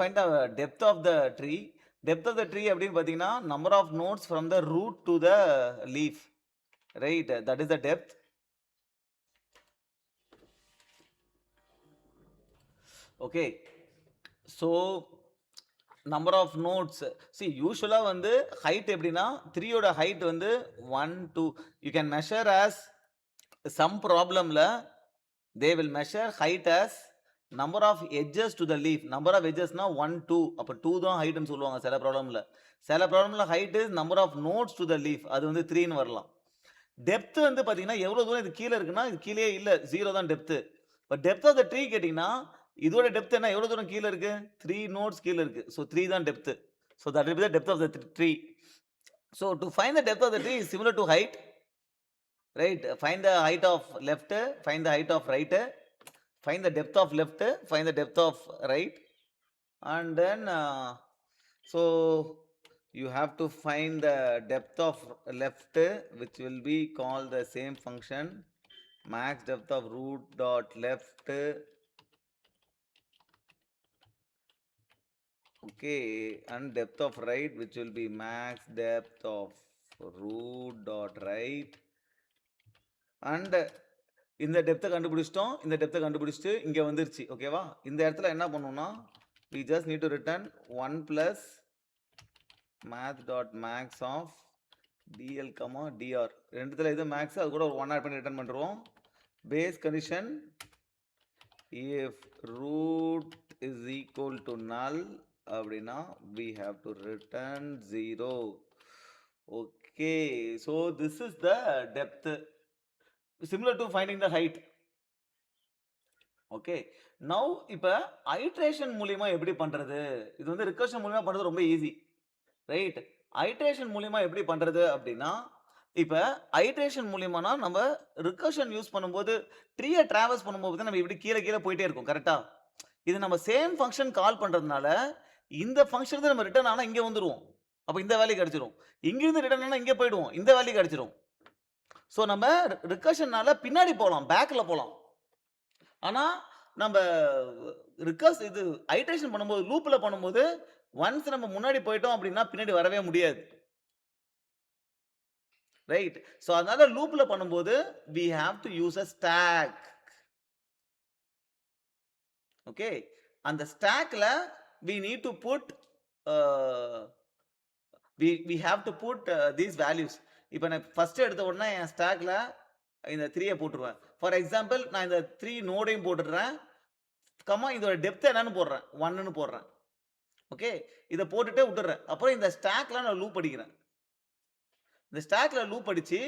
Find the depth of the tree. Depth of the tree அப்படின்னு பார்த்தீங்கன்னா number of nodes from the root to the leaf, right? That is the depth. Okay, so number of nodes, see usually வந்து height எப்படின்னா 3 ஓட height வந்து 1 2 you can measure as some problemல they will measure height as number of edges to the leaf. Number of edges னா 1 2, அப்ப 2 தான் height னு சொல்லுவாங்க சில ப்ராப்ளம்ல. சில ப்ராப்ளம்ல height is number of nodes to the leaf, அது வந்து 3 னு வரலாம். டெப்த் வந்து பாத்தீங்கன்னா எவ்வளவு தூரம் இது கீழே இருக்குன்னா இது கீழே இல்ல, 0 தான் depth. But depth of the tree கேட்டீங்கன்னா இதோட டெப்த் என்ன, எவ்வளவு தூரம் கீழே இருக்கு, 3 நோட்ஸ் கீழே இருக்கு. ஸோ 3 தான் depth. So that will be the depth of the tree. So to find the depth of the tree is similar to height, right? Find the height of left, find the height of right, find the depth of left, find the depth of right, and then so you have to find the depth of left, which will be called the same function, max depth of root dot left. Okay, and depth of right, which will be max depth of root dot right. And இந்த டெப்த்தை கண்டுபிடிச்சிட்டோம், இந்த டெப்த்தை கண்டுபிடிச்சிட்டு இங்கே வந்துருச்சு. ஓகேவா? இந்த இடத்துல என்ன பண்ணணும்னா we just need to return 1 plus math dot max of dl comma dr. ரெண்டுத்துல இது max, அது கூட ஒரு 1 ஆட் பண்ணி ரிட்டர்ன் பண்ணுறோம். Base condition if root is equal to null அப்படின்னா we have to return 0. Okay, so this is the depth, similar to finding the height. Okay, now இப்போ iteration மூலியமா எப்படி பண்றது? இது வந்து ரிகர்ஷன் மூலியமா பண்றது ரொம்ப ஈஸி, ரைட்? ஐட்ரேஷன் மூலியமா எப்படி பண்றது அப்படின்னா, இப்போ ஐட்ரேஷன் மூலியமானா நம்ம ரிகர்ஷன் யூஸ் பண்ணும்போது ட்ரீயை டிராவல்ஸ் பண்ணும்போது நம்ம இப்படி கீழே கீழே போயிட்டே இருக்கும், கரெக்டா? இது நம்ம சேம் ஃபங்க்ஷன் கால் பண்றதுனால இந்த ஃபங்க்ஷன் நம்ம ரிட்டர்ன் ஆனா இங்க வந்துருவோம், அப்ப இந்த வேல்யூ கிடைச்சிரும். இங்கிருந்து ரிட்டர்ன் ஆனா இங்க போயிடுவோம், இந்த வேல்யூ கிடைச்சிரும். ஸோ நம்ம ரிகர்ஷன்னால பின்னாடி போகலாம், பேக்ல போகலாம். ஆனா நம்ம இது ஐட்ரேஷன் பண்ணும்போது, லூப்ல பண்ணும்போது ஒன்ஸ் நம்ம முன்னாடி போயிட்டோம் அப்படின்னா பின்னாடி வரவே முடியாது, ரைட்? ஸோ அதனால லூப்ல பண்ணும்போது we have to use a stack. Okay, அந்த ஸ்டாக்ல we need to put we have to put these values. இப்போ நான் ஃபர்ஸ்ட் எடுத்த உடனே என் ஸ்டாக்ல இந்த 3 போட்டுருவேன். ஃபார் எக்ஸாம்பிள் நான் இந்த 3 நோடையும் போட்டுடுறேன், கமா இதோட டெப்த் என்னன்னு போடுறேன், 1ன்னு போடுறேன். ஓகே, இதை போட்டுட்டே விட்டுறேன். அப்புறம் இந்த ஸ்டாக்ல நான் லூப் அடிக்கிறேன். இந்த ஸ்டாக்ல லூப் அடிச்சு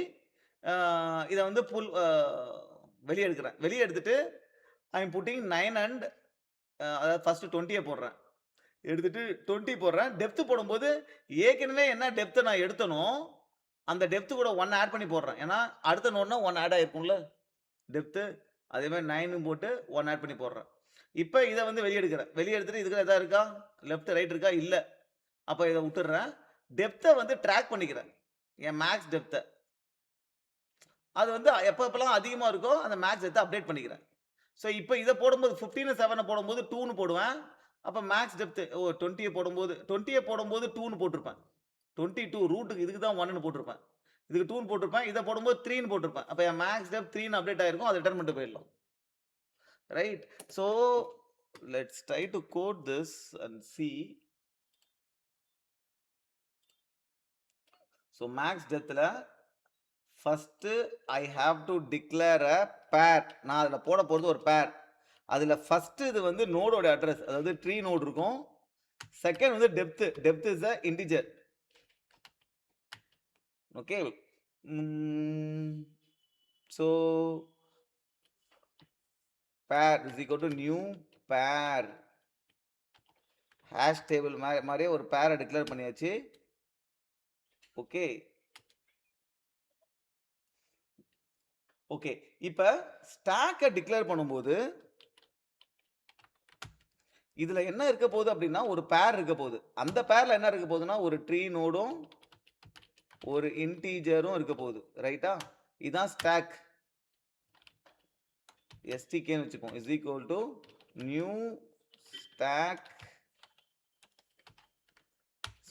இதை வந்து வெளியே எடுக்கிறேன். வெளியே எடுத்துட்டு ஐ எம் புட்டிங் 9 அண்ட் அதாவது ஃபர்ஸ்ட் 20 போடுறேன். எடுத்துட்டு 20 போடுறேன். டெப்த் போடும்போது ஏற்கனவே என்ன டெப்த்தை நான் எடுத்தனோ அந்த டெப்த் கூட 1 ஆட் பண்ணி போடுறேன். ஏன்னா அடுத்த நோட்னா 1 ஆட் ஆயிருக்கும்ல டெப்த்து. அதே மாதிரி 9 போட்டு 1 ஆட் பண்ணி போடுறேன். இப்போ இதை வந்து வெளியே எடுக்கிறேன். வெளியே எடுத்துட்டு இதுக்கு எதாவது இருக்கா, லெஃப்ட் ரைட் இருக்கா, இல்லை. அப்போ இதை விட்டுடுறேன். டெப்த்தை வந்து ட்ராக் பண்ணிக்கிறேன், என் மேக்ஸ் டெப்த்தை. அது வந்து எப்பப்பெல்லாம் அதிகமாக இருக்கோ அந்த மேக்ஸ் டெப்த்தை அப்டேட் பண்ணிக்கிறேன். ஸோ இப்போ இதை போடும்போது 15 7 போடும்போது 2ன்னு போடுவேன். அப்போ மேக்ஸ் டெப்த்து 20 போடும்போது 2ன்னு போட்டிருப்பேன். 22 ரூட்டுக்கு இதுக்கு தான் 1ன்னு போட்டிருப்பேன், இதுக்கு 2ன்னு போட்டிருப்பேன். இதை போடும்போது 3ன்னு போட்டிருப்பேன். அப்போ என் மேக்ஸ் டெப்த் 3ன்னு அப்டேட் ஆயிருக்கும், அதை ரிட்டர்ன் பண்ணிட்டு போயிடலாம், right? So let's try to code this and see. So max depthல first I have to declare a pair. நான் அதுல போட போறது ஒரு pair. அதுல first இது வந்து நோடோட அட்ரஸ், அதாவது ட்ரீ நோட் இருக்கும். செகண்ட் வந்து depth is a integer. Okay, so pair is equal to new pair. Hash table மாதிரியே ஒரு பேரை டிக்ளேர் பண்ணியாச்சு. ஓகே ஓகே, இப்போ ஸ்டாக்கை டிக்ளேர் பண்ணும்போது இதுல என்ன இருக்க போகுது அப்படின்னா ஒரு பேர் இருக்க போகுது. அந்த பேர்ல என்ன இருக்க போகுதுன்னா ஒரு ட்ரீ நோடும் ஒரு இன்டீஜரும் இருக்க போகுது, ரைட்டா? இதுதான் ஸ்டாக். stk ன்னு வச்சுப்போம், is equal to new stack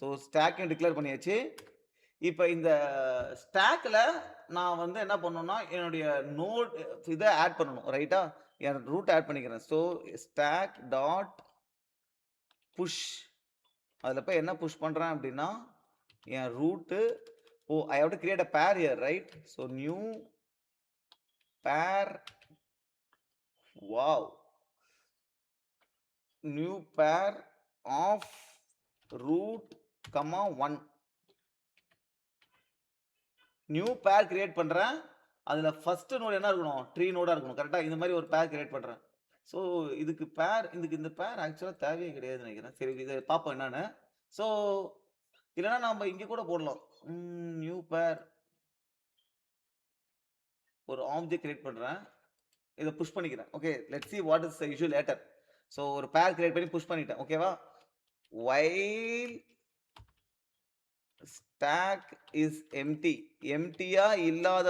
so ஸ்டாக்கையும் டிக்ளேர் பண்ணியாச்சு. இப்போ இந்த ஸ்டாக்ல நான் வந்து என்ன பண்ணணும்னா, என்னுடைய நோட் இத ஆட் பண்ணணும். ரைட்டா? என் ரூட் ஆட் பண்ணிக்கிறேன். So stack dot push. அதில போய் என்ன புஷ் பண்றேன் அப்படின்னா, என் root I have to create a pair here, right? So new pair. Wow! New pair of root, 1. New pair create பண்றேன். அதுல ஃபர்ஸ்ட் நோட் என்ன இருக்கணும்? ட்ரீ நோடா இருக்கணும். கரெக்ட்டா? இந்த மாதிரி ஒரு பேர் கிரியேட் பண்றேன். ஸோ இதுக்கு இந்த பேர் ஆக்சுவலா தேவையே கிடையாதுன்னு நினைக்கிறேன். சரி, இத பார்ப்போம் என்னன்னு. ஸோ இல்லன்னா நாம இங்க கூட போடலாம். நியூ பேர் ஒரு ஆப்ஜெக்ட் கிரியேட் பண்றேன். இத புஷ் பண்ணிக்கிறேன். Okay, let's see what is the issue later. So ஒரு பேர் கிரியேட் பண்ணி புஷ் பண்ணிட்டேன். ஓகேவா? while stack is empty. எம்ப்டியா இல்லாத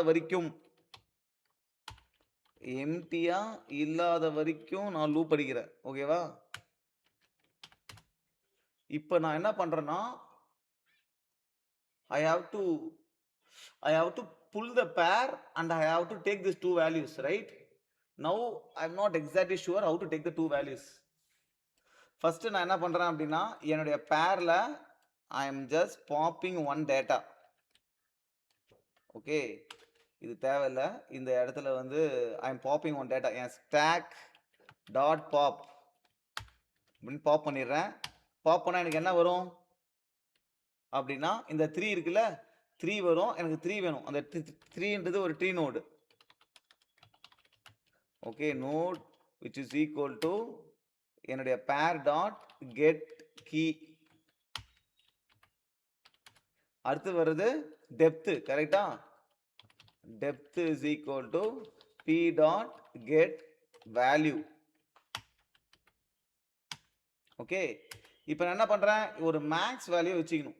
வரைக்கும் நான் லூப் அடிக்கிறேன். ஓகேவா? இப்போ நான் என்ன பண்றேன்னா, I have to pull the pair and I have to take these two values, right? Now I'm not exactly sure how to take the two values. First நான் என்ன பண்றேன் அப்படின்னா, என்னுடைய பேர்ல I am just popping one data. Okay, இது தேவையில்லை. இந்த இடத்துல வந்து I am popping one data. N stack dot pop அப்படின்னு பாப் பண்ணிடுறேன். பாப் பண்ணா எனக்கு என்ன வரும் அப்படின்னா, இந்த 3 இருக்குல்ல, 3 வரும். எனக்கு 3 வேணும். அந்த 3ன்றது ஒரு tree node. Okay, node which is equal to என்னுடைய பேர் டாட் கெட் கீ. அடுத்து வருது டெப்த். கரெக்டா? Depth is equal to p dot get value. Okay, இப்போ நான் என்ன பண்றேன், ஒரு மேக்ஸ் வேல்யூ வச்சுக்கணும்.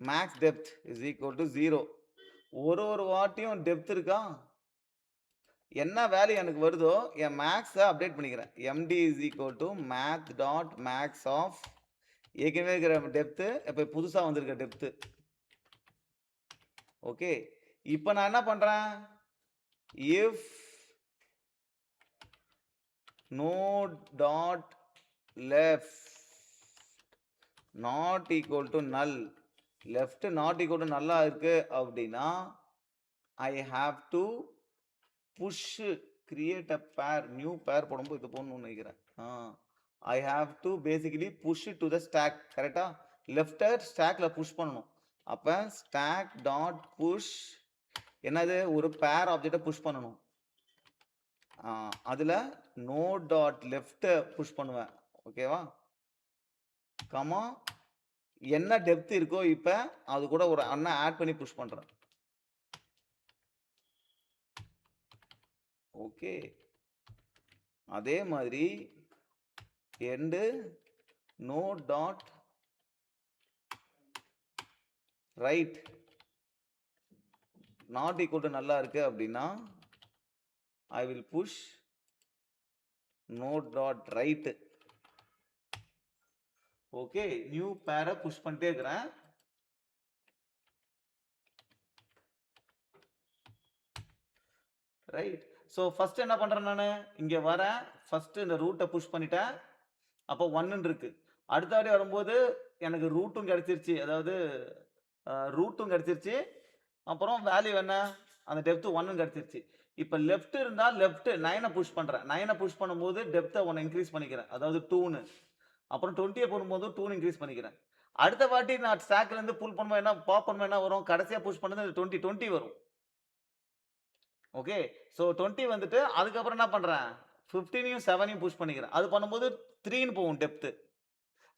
Max depth is equal to 0. ஒரு வாட்டியும் டெப்த் இருக்கா, என்ன வேல்யூ எனக்கு வருதோ என் மேக்ஸை அப்டேட் பண்ணிக்கிறேன். md is equal to math dot max of ஏற்கனவே இருக்கிற டெப்த்து, இப்போ புதுசாக வந்திருக்க டெப்த்து. ஓகே, இப்போ நான் என்ன பண்றேன், if node dot left not equal to null, left not equal to null இருக்கு அப்படின்னா I have to push create a pair, new pair போடும்போது இது போடணும்னு நினைக்கிறேன். I have to basically push it to the stack. கரெக்டா? Left ஸ்டாக்ல push பண்ணணும். அப்ப stack dot push என்னது, ஒரு பேர் ஆப்ஜெக்டை புஷ் பண்ணணும். அதுல நோட் டாட் லெஃப்ட் புஷ் பண்ணுவேன். ஓகேவா? கமா என்ன டெப்த் இருக்கோ இப்ப அது கூட ஒரு அண்ணா ஆட் பண்ணி புஷ் பண்றேன். ஓகே, அதே மாதிரி and node dot right not equal to நல்லா இருக்கு அப்படின்னா I will push node dot right. Okay, new பேரை புஷ் பண்ணிட்டே இருக்கிறேன். ரைட். ஸோ ஃபர்ஸ்ட் என்ன பண்றேன், நான் இங்க வரேன். ஃபர்ஸ்ட் இந்த ரூட்டை புஷ் பண்ணிட்டேன். அப்போ 1 இருக்கு. அடுத்த வாட்டி வரும்போது எனக்கு ரூட்டும் கிடைச்சிருச்சு, அதாவது ரூட்டும் கிடைச்சிருச்சு. அப்புறம் வேல்யூ என்ன, அந்த டெப்த் 1 கிடைச்சிருச்சு. இப்போ லெஃப்ட் இருந்தா லெஃப்ட் 9 புஷ் பண்றேன். 9 புஷ் பண்ணும்போது டெப்த்தை 1 இன்க்ரீஸ் பண்ணிக்கிறேன், அதாவது 2ன்னு. அப்புறம் 20 போடும்போது 2 இன்க்ரீஸ் பண்ணிக்கிறேன். அடுத்த வாட்டி நான் ஸ்டாக்ல இருந்து புல் பண்ணும்போது என்ன, பாப் பண்ணும்போது என்ன வரும், கடைசியா புஷ் பண்ணது 20 வரும். ஓகே, ஸோ 20 வந்துட்டு அதுக்கப்புறம் என்ன பண்றேன், 15யும் 7யும் புஷ் பண்ணிக்கிறேன். அது பண்ணும்போது 3ன்னு போகும் டெப்த்.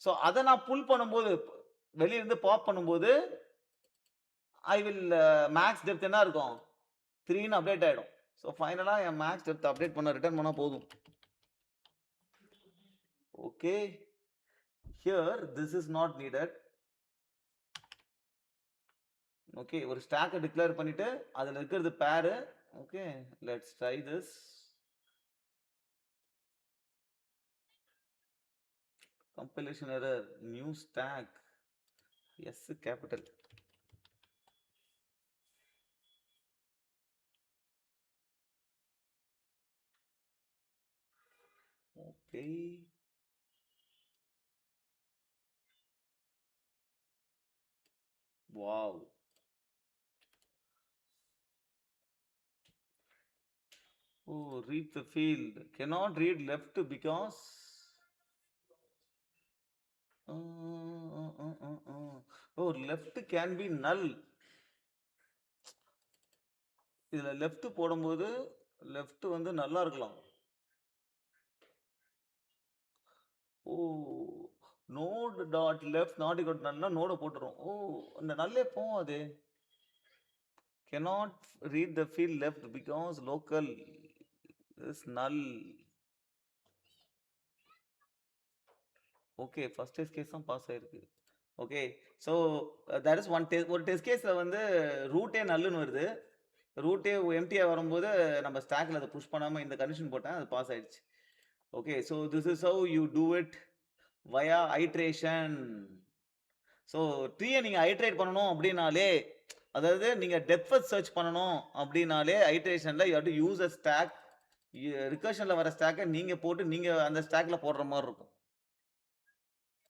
ஸோ அதை நான் புல் பண்ணும்போது, வெளியில இருந்து பாப் பண்ணும்போது ஐ வில் மேக்ஸ் டெப்த் என்ன இருக்கும், 3ன்னு அப்டேட் ஆயிடும். ஸோ ஃபைனலா என் மேக்ஸ் டெப்த் அப்டேட் பண்ண ரிட்டர்ன் பண்ணா போதும். Okay, here this is not needed. Okay, ஒரு ஸ்டாக்கை டிக்ளேர் பண்ணிட்டு அதுல இருக்கிறது பேரு. Okay, let's try this. compilation error, new stack, S capital. Okay. Wow. Oh, read the field. Cannot read left because. Oh, left can be null. இதுல left போடும்போது left வந்து நல்லா இருக்கலாம். ஓ, node dot left not equal to நல்னா நோட போட்டுரும். ஓ, அந்த நல்லே போகும் அது. cannot read the field left because local is null. Okay, first test case தான் பாஸ் ஆயிருக்கு. Okay, so that is one test. ஒரு டெஸ்ட் கேஸில் வந்து ரூட்டே நல்லுன்னு வருது. ரூட்டே எம்டியாக வரும்போது நம்ம ஸ்டாக்கில் அதை புஷ் பண்ணாமல் இந்த கண்டிஷன் போட்டேன், அது பாஸ் ஆயிடுச்சு. Okay, so this is how you do it via iteration. So ட்ரீயை நீங்கள் ஐட்ரேட் பண்ணணும் அப்படின்னாலே, அதாவது நீங்கள் டெப்த் ஃபர்ஸ்ட் சர்ச் பண்ணணும் அப்படின்னாலே ஐட்ரேஷனில் you have to use a stack. ரிகர்ஷனில் வர ஸ்டாக்கை நீங்கள் போட்டு நீங்கள் அந்த ஸ்டாக்கில் போடுற மாதிரி இருக்கும்.